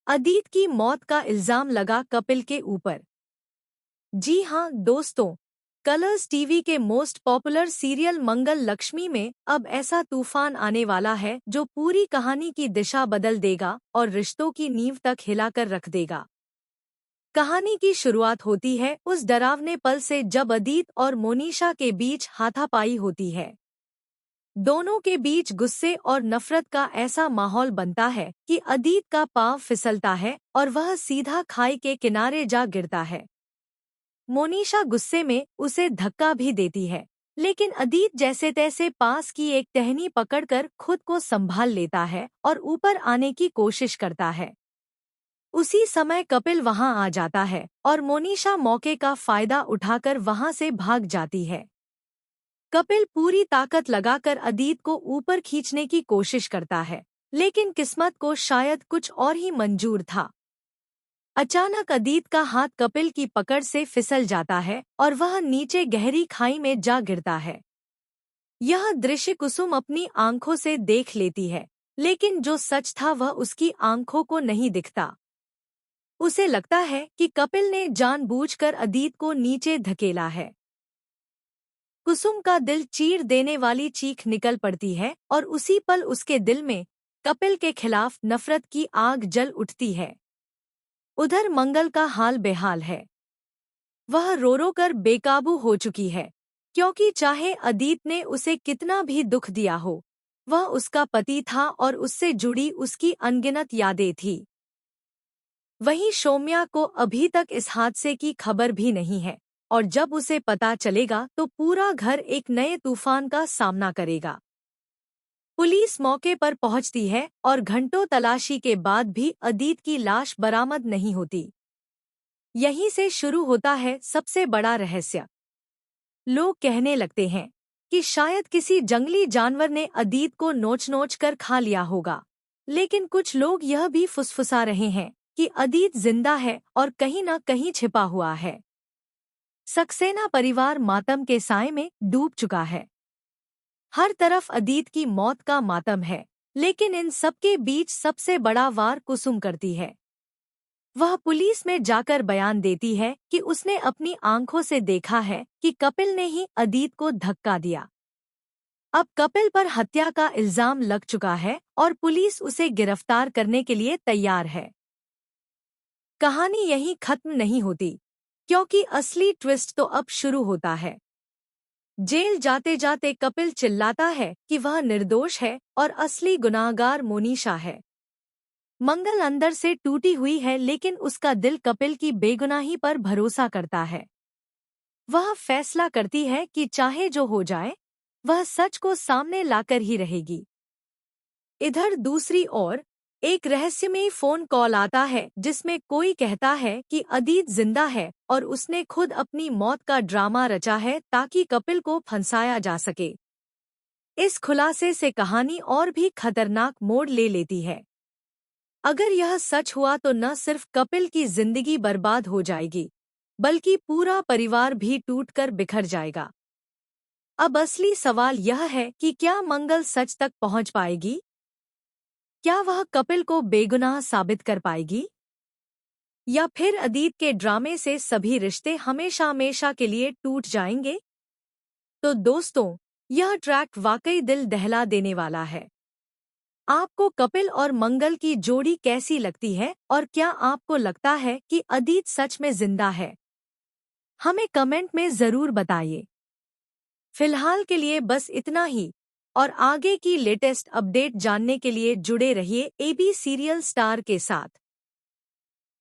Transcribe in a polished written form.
अदित की मौत का इल्जाम लगा कपिल के ऊपर। जी हां दोस्तों, कलर्स टीवी के मोस्ट पॉपुलर सीरियल मंगल लक्ष्मी में अब ऐसा तूफान आने वाला है जो पूरी कहानी की दिशा बदल देगा और रिश्तों की नींव तक हिलाकर रख देगा। कहानी की शुरुआत होती है उस डरावने पल से जब अदित और मोनिशा के बीच हाथापाई होती है। दोनों के बीच गुस्से और नफरत का ऐसा माहौल बनता है कि अदित का पांव फिसलता है और वह सीधा खाई के किनारे जा गिरता है। मोनिशा गुस्से में उसे धक्का भी देती है, लेकिन अदित जैसे तैसे पास की एक टहनी पकड़कर खुद को संभाल लेता है और ऊपर आने की कोशिश करता है। उसी समय कपिल वहां आ जाता है और मोनिशा मौके का फायदा उठाकर वहां से भाग जाती है। कपिल पूरी ताकत लगाकर अदित को ऊपर खींचने की कोशिश करता है, लेकिन किस्मत को शायद कुछ और ही मंजूर था। अचानक अदित का हाथ कपिल की पकड़ से फिसल जाता है और वह नीचे गहरी खाई में जा गिरता है। यह दृश्य कुसुम अपनी आंखों से देख लेती है, लेकिन जो सच था वह उसकी आंखों को नहीं दिखता। उसे लगता है कि कपिल ने जानबूझकर अदित को नीचे धकेला है। कुसुम का दिल चीर देने वाली चीख निकल पड़ती है और उसी पल उसके दिल में कपिल के खिलाफ नफरत की आग जल उठती है। उधर मंगल का हाल बेहाल है। वह रो रो कर बेकाबू हो चुकी है, क्योंकि चाहे अदित ने उसे कितना भी दुख दिया हो, वह उसका पति था और उससे जुड़ी उसकी अनगिनत यादें थी। वहीं सौम्या को अभी तक इस हादसे की खबर भी नहीं है, और जब उसे पता चलेगा तो पूरा घर एक नए तूफान का सामना करेगा। पुलिस मौके पर पहुंचती है और घंटों तलाशी के बाद भी अदित की लाश बरामद नहीं होती। यहीं से शुरू होता है सबसे बड़ा रहस्य। लोग कहने लगते हैं कि शायद किसी जंगली जानवर ने अदित को नोच-नोच कर खा लिया होगा, लेकिन कुछ लोग यह भी फुसफुसा रहे हैं कि अदित जिंदा है और कहीं न कहीं छिपा हुआ है। सक्सेना परिवार मातम के साए में डूब चुका है। हर तरफ अदित की मौत का मातम है, लेकिन इन सबके बीच सबसे बड़ा वार कुसुम करती है। वह पुलिस में जाकर बयान देती है कि उसने अपनी आंखों से देखा है कि कपिल ने ही अदित को धक्का दिया। अब कपिल पर हत्या का इल्जाम लग चुका है और पुलिस उसे गिरफ्तार करने के लिए तैयार है। कहानी यहीं खत्म नहीं होती, क्योंकि असली ट्विस्ट तो अब शुरू होता है। जेल जाते जाते कपिल चिल्लाता है कि वह निर्दोष है और असली गुनाहगार मोनिशा है। मंगल अंदर से टूटी हुई है, लेकिन उसका दिल कपिल की बेगुनाही पर भरोसा करता है। वह फैसला करती है कि चाहे जो हो जाए, वह सच को सामने लाकर ही रहेगी। इधर दूसरी ओर एक रहस्यमयी फोन कॉल आता है जिसमें कोई कहता है कि अदित जिंदा है और उसने खुद अपनी मौत का ड्रामा रचा है ताकि कपिल को फंसाया जा सके। इस खुलासे से कहानी और भी खतरनाक मोड़ ले लेती है। अगर यह सच हुआ तो न सिर्फ कपिल की जिंदगी बर्बाद हो जाएगी, बल्कि पूरा परिवार भी टूटकर बिखर जाएगा। अब असली सवाल यह है कि क्या मंगल सच तक पहुंच पाएगी? क्या वह कपिल को बेगुनाह साबित कर पाएगी? या फिर अदित के ड्रामे से सभी रिश्ते हमेशा हमेशा के लिए टूट जाएंगे? तो दोस्तों, यह ट्रैक वाकई दिल दहला देने वाला है। आपको कपिल और मंगल की जोड़ी कैसी लगती है और क्या आपको लगता है कि अदित सच में जिंदा है? हमें कमेंट में जरूर बताइए। फिलहाल के लिए बस इतना ही, और आगे की लेटेस्ट अपडेट जानने के लिए जुड़े रहिए एबी सीरियल स्टार के साथ।